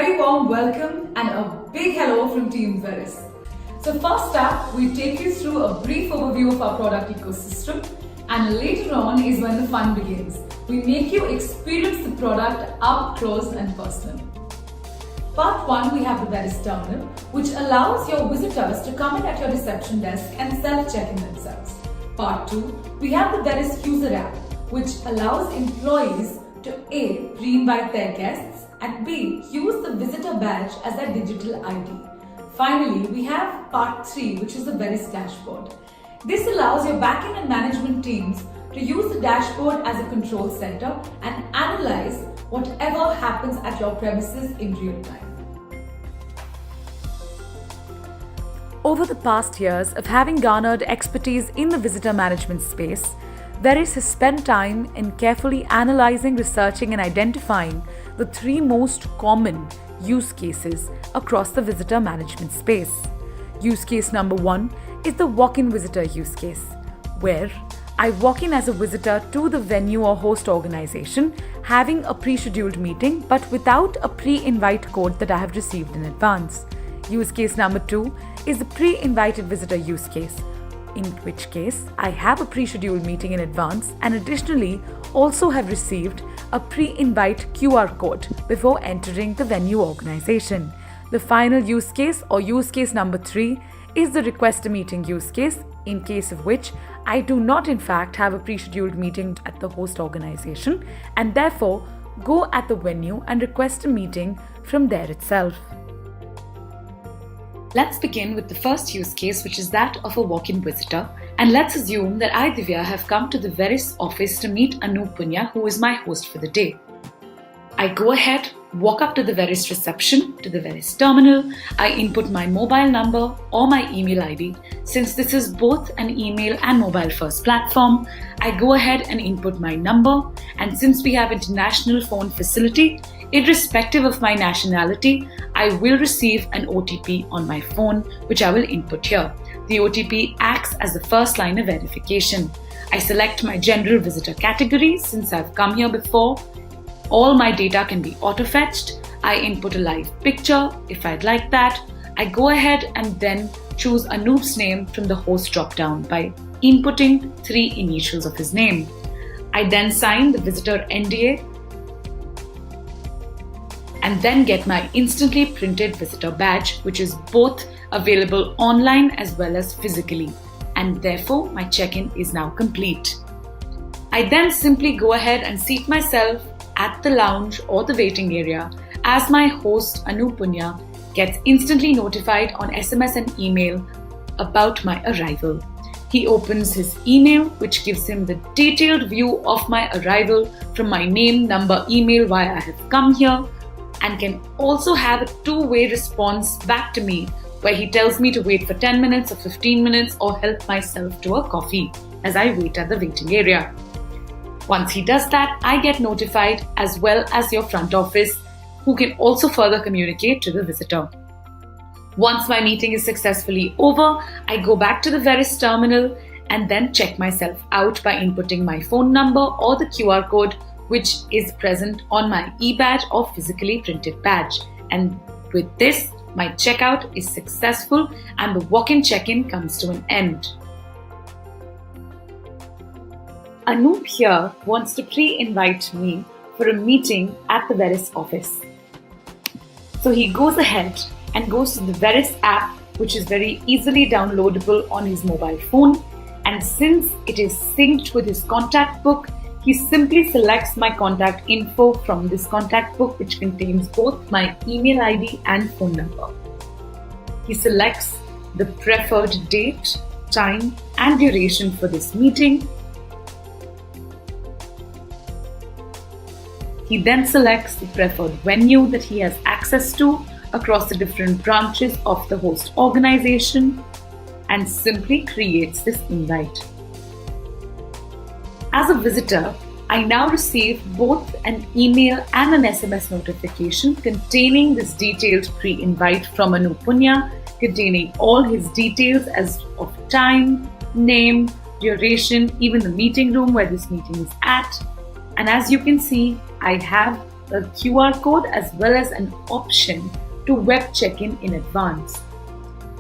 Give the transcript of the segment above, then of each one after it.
very warm welcome and a big hello from Team Veris. So first up, we take you through a brief overview of our product ecosystem, and later on is when the fun begins. We make you experience the product up close and personal. Part 1, we have the Veris Terminal, which allows your visitors to come in at your reception desk and self-check-in themselves. Part 2, we have the Veris User App, which allows employees to A. re-invite their guests and B. use the visitor badge as their digital ID. Finally, we have Part 3, which is the Veris Dashboard. This allows your backend and management teams to use the dashboard as a control center and analyze whatever happens at your premises in real time. Over the past years of having garnered expertise in the visitor management space, Veris has spent time in carefully analyzing, researching and identifying the 3 most common use cases across the visitor management space. Use case number 1 is the walk-in visitor use case, where I walk in as a visitor to the venue or host organization having a pre-scheduled meeting but without a pre-invite code that I have received in advance. Use case number 2 is the pre-invited visitor use case, in which case I have a pre-scheduled meeting in advance and additionally also have received a pre-invite QR code before entering the venue organization. The final use case or use case number 3 is the request a meeting use case, in case of which I do not in fact have a pre-scheduled meeting at the host organization and therefore go at the venue and request a meeting from there itself. Let's begin with the first use case, which is that of a walk-in visitor. And let's assume that I, Divya, have come to the Veris office to meet Anup Punya, who is my host for the day. I go ahead, walk up to the Veris reception, to the Veris terminal. I input my mobile number or my email ID. Since this is both an email and mobile first platform, I go ahead and input my number. And since we have international phone facility, irrespective of my nationality, I will receive an OTP on my phone, which I will input here. The OTP acts as the first line of verification. I select my general visitor category since I've come here before. All my data can be auto-fetched. I input a live picture if I'd like that. I go ahead and then choose Anoop's name from the host dropdown by inputting 3 initials of his name. I then sign the visitor NDA and then get my instantly printed visitor badge, which is both available online as well as physically, and therefore my check-in is now complete. I then simply go ahead and seat myself at the lounge or the waiting area as my host Anup Punya gets instantly notified on SMS and email about my arrival. He opens his email, which gives him the detailed view of my arrival from my name, number, email, why I have come here, and can also have a 2-way response back to me where he tells me to wait for 10 minutes or 15 minutes or help myself to a coffee as I wait at the waiting area. Once he does that, I get notified as well as your front office, who can also further communicate to the visitor. Once my meeting is successfully over, I go back to the Veris terminal and then check myself out by inputting my phone number or the QR code which is present on my e-badge or physically printed badge. And with this, my checkout is successful and the walk-in check-in comes to an end. Anup here wants to pre-invite me for a meeting at the Veris office. So he goes ahead and goes to the Veris app, which is very easily downloadable on his mobile phone. And since it is synced with his contact book, he simply selects my contact info from this contact book, which contains both my email ID and phone number. He selects the preferred date, time, and duration for this meeting. He then selects the preferred venue that he has access to across the different branches of the host organization and simply creates this invite. As a visitor, I now receive both an email and an SMS notification containing this detailed pre-invite from Anup Punya, containing all his details as of time, name, duration, even the meeting room where this meeting is at. And as you can see, I have a QR code as well as an option to web check-in in advance.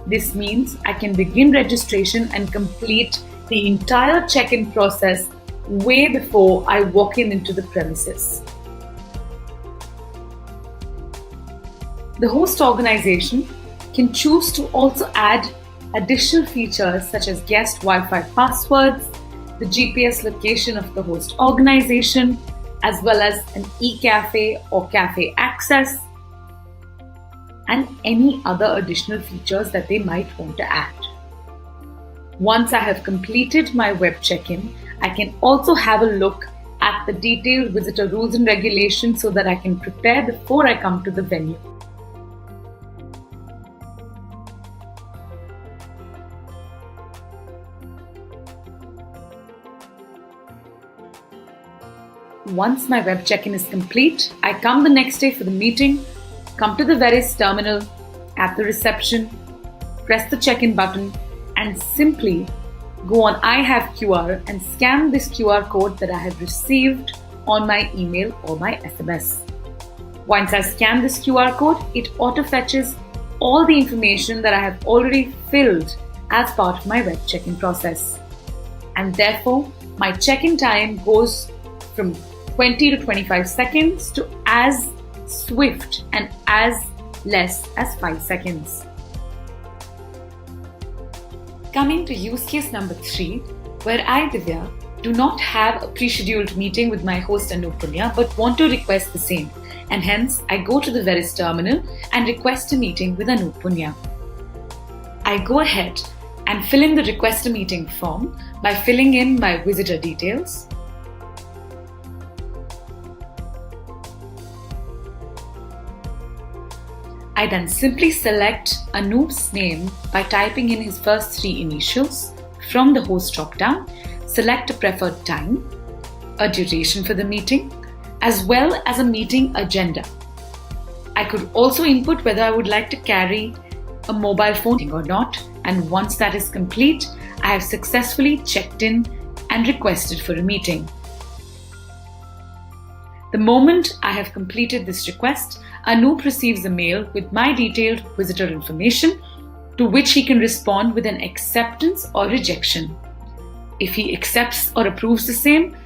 This means I can begin registration and complete the entire check-in process way before I walk into the premises. The host organization can choose to also add additional features such as guest Wi-Fi passwords, the GPS location of the host organization, as well as an e-cafe or cafe access, and any other additional features that they might want to add. Once I have completed my web check-in, I can also have a look at the detailed visitor rules and regulations so that I can prepare before I come to the venue. Once my web check-in is complete, I come the next day for the meeting, come to the Veris terminal at the reception, press the check-in button, and simply go on I have QR and scan this QR code that I have received on my email or my SMS. Once I scan this QR code, it auto-fetches all the information that I have already filled as part of my web check-in process. And therefore, my check-in time goes from 20 to 25 seconds to as swift and as less as 5 seconds. Coming to use case number 3, where I, Divya, do not have a pre-scheduled meeting with my host Anup Punya but want to request the same, and hence I go to the Veris terminal and request a meeting with Anup Punya. I go ahead and fill in the request a meeting form by filling in my visitor details, I then simply select Anoop's name by typing in his first 3 initials from the host drop-down, select a preferred time, a duration for the meeting, as well as a meeting agenda. I could also input whether I would like to carry a mobile phone or not, and once that is complete, I have successfully checked in and requested for a meeting. The moment I have completed this request, Anoop receives a mail with my detailed visitor information to which he can respond with an acceptance or rejection. If he accepts or approves the same,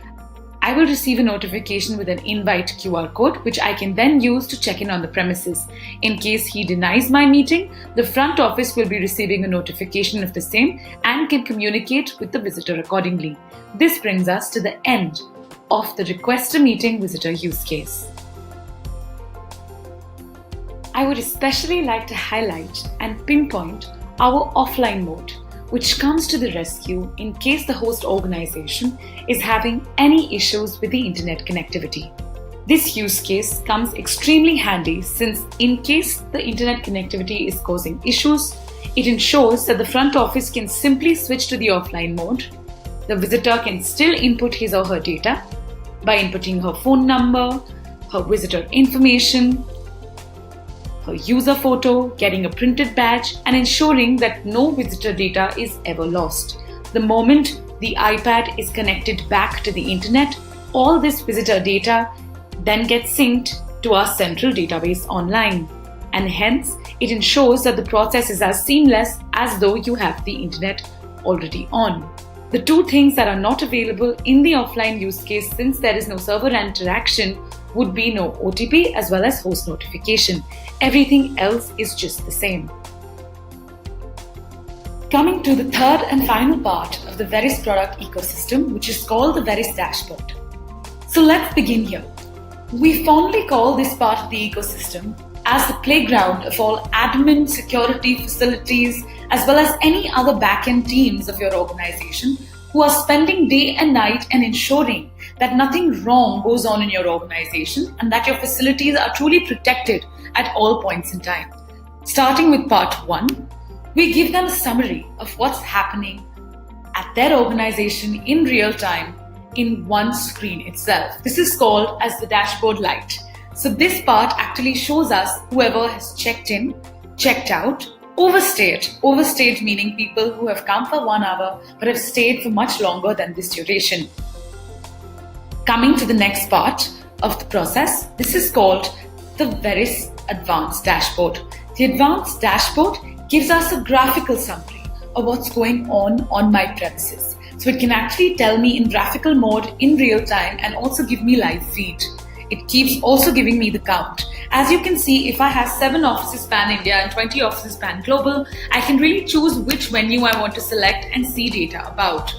I will receive a notification with an invite QR code which I can then use to check in on the premises. In case he denies my meeting, the front office will be receiving a notification of the same and can communicate with the visitor accordingly. This brings us to the end of the request a meeting visitor use case. I would especially like to highlight and pinpoint our offline mode, which comes to the rescue in case the host organization is having any issues with the internet connectivity. This use case comes extremely handy since in case the internet connectivity is causing issues, it ensures that the front office can simply switch to the offline mode. The visitor can still input his or her data by inputting her phone number, her visitor information, her user photo, getting a printed badge, and ensuring that no visitor data is ever lost. The moment the iPad is connected back to the internet, all this visitor data then gets synced to our central database online. And hence, it ensures that the process is as seamless as though you have the internet already on. The two things that are not available in the offline use case, since there is no server interaction, would be no OTP as well as host notification. Everything else is just the same. Coming to the third and final part of the Veris product ecosystem, which is called the Veris dashboard. So let's begin here. We fondly call this part of the ecosystem as the playground of all admin, security, facilities, as well as any other back-end teams of your organization who are spending day and night and ensuring that nothing wrong goes on in your organization and that your facilities are truly protected at all points in time. Starting with part 1, we give them a summary of what's happening at their organization in real time in one screen itself. This is called as the dashboard light. So this part actually shows us whoever has checked in, checked out, overstayed meaning people who have come for 1 hour but have stayed for much longer than this duration. Coming to the next part, of the process. This is called the Veris Advanced Dashboard. The Advanced Dashboard gives us a graphical summary of what's going on my premises. So it can actually tell me in graphical mode in real time and also give me live feed. It keeps also giving me the count. As you can see, if I have 7 offices pan India and 20 offices pan global, I can really choose which venue I want to select and see data about.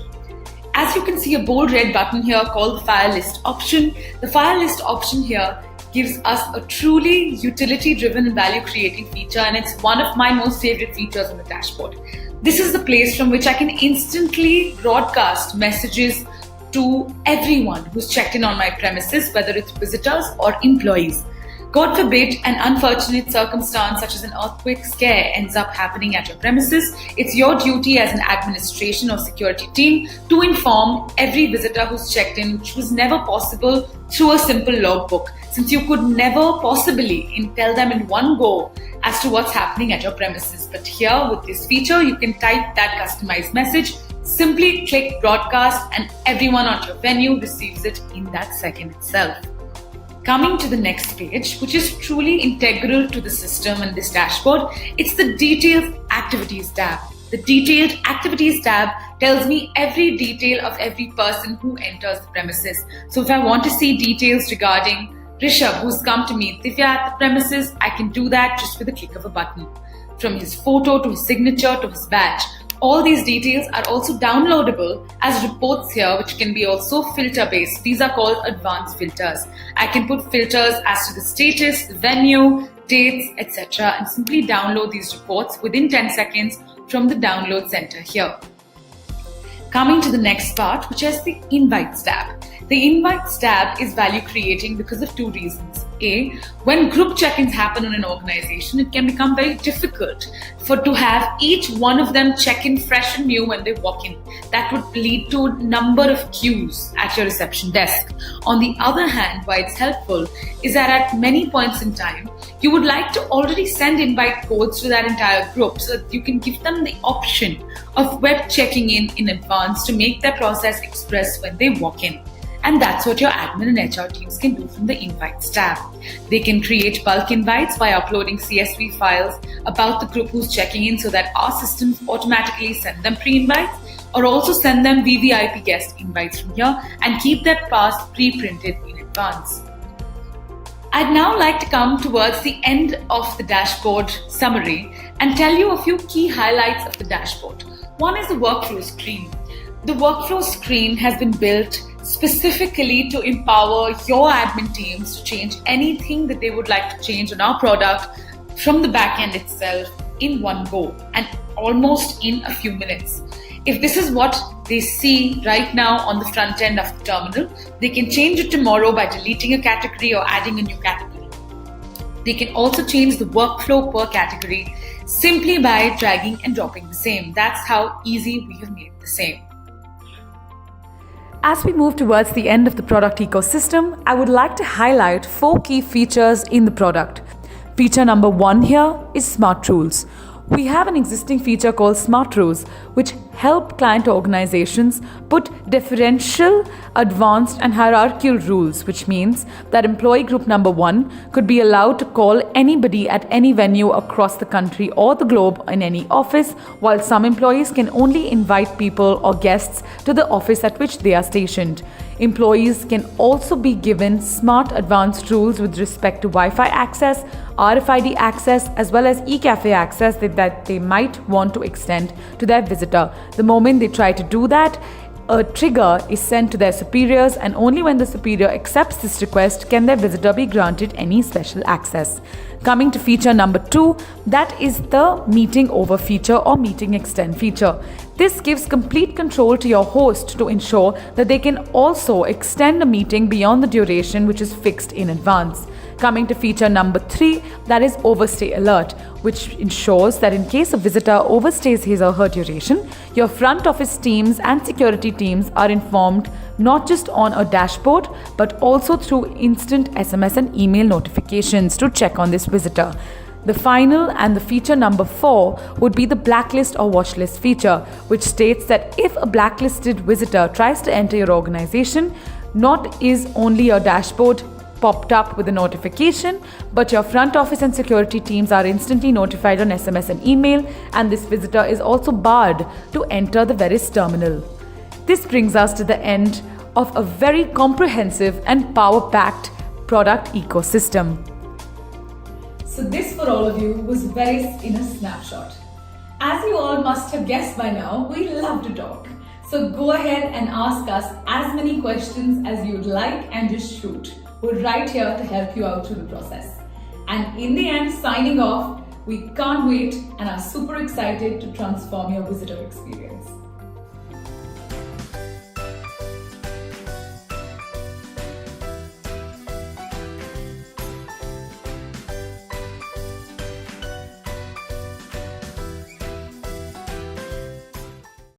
As you can see a bold red button here called the fire list option. The fire list option here gives us a truly utility-driven and value-creating feature, and it's one of my most favorite features on the dashboard. This is the place from which I can instantly broadcast messages to everyone who's checked in on my premises, whether it's visitors or employees. God forbid an unfortunate circumstance such as an earthquake scare ends up happening at your premises, it's your duty as an administration or security team to inform every visitor who's checked in, which was never possible through a simple logbook, since you could never possibly tell them in one go as to what's happening at your premises. But here with this feature, you can type that customized message, simply click broadcast, and everyone at your venue receives it in that second itself. Coming to the next page, which is truly integral to the system and this dashboard, it's the Detailed Activities tab. The Detailed Activities tab tells me every detail of every person who enters the premises. So if I want to see details regarding Rishabh, who's come to meet Divya at the premises, I can do that just with a click of a button. From his photo to his signature to his badge. All these details are also downloadable as reports here, which can be also filter based. These are called advanced filters. I can put filters as to the status, the venue, dates, etc. and simply download these reports within 10 seconds from the download center here. Coming to the next part, which is the Invites tab. The Invites tab is value creating because of 2 reasons. A, when group check-ins happen in an organization, it can become very difficult to have each one of them check in fresh and new when they walk in. That would lead to a number of queues at your reception desk. On the other hand, why it's helpful is that at many points in time, you would like to already send invite codes to that entire group so that you can give them the option of web checking in advance to make their process express when they walk in. And that's what your admin and HR teams can do from the Invites tab. They can create bulk invites by uploading CSV files about the group who's checking in so that our systems automatically send them pre-invites, or also send them VVIP guest invites from here and keep that pass pre-printed in advance. I'd now like to come towards the end of the dashboard summary and tell you a few key highlights of the dashboard. One is the workflow screen. The workflow screen has been built specifically to empower your admin teams to change anything that they would like to change on our product from the back end itself in one go and almost in a few minutes. If this is what they see right now on the front end of the terminal, they can change it tomorrow by deleting a category or adding a new category. They can also change the workflow per category simply by dragging and dropping the same. That's how easy we have made the same. As we move towards the end of the product ecosystem, I would like to highlight 4 key features in the product. Feature number 1 here is Smart Rules. We have an existing feature called Smart Rules, which help client organizations put differential, advanced and hierarchical rules, which means that employee group number 1 could be allowed to call anybody at any venue across the country or the globe in any office, while some employees can only invite people or guests to the office at which they are stationed. Employees can also be given smart advanced rules with respect to Wi-Fi access, RFID access, as well as e-cafe access that they might want to extend to their visitor. The moment they try to do that, a trigger is sent to their superiors, and only when the superior accepts this request can their visitor be granted any special access. Coming to feature number 2, that is the meeting over feature or meeting extend feature. This gives complete control to your host to ensure that they can also extend a meeting beyond the duration which is fixed in advance. Coming to feature number 3, that is overstay alert, which ensures that in case a visitor overstays his or her duration, your front office teams and security teams are informed not just on a dashboard but also through instant SMS and email notifications to check on this visitor. The final and the feature number 4 would be the blacklist or watchlist feature, which states that if a blacklisted visitor tries to enter your organization, not is only your dashboard popped up with a notification, but your front office and security teams are instantly notified on SMS and email, and this visitor is also barred to enter the Veris terminal. This brings us to the end of a very comprehensive and power-packed product ecosystem. So this, for all of you, was Veris in a snapshot. As you all must have guessed by now, we love to talk. So go ahead and ask us as many questions as you'd like and just shoot. We're right here to help you out through the process. And in the end, signing off, we can't wait and are super excited to transform your visitor experience.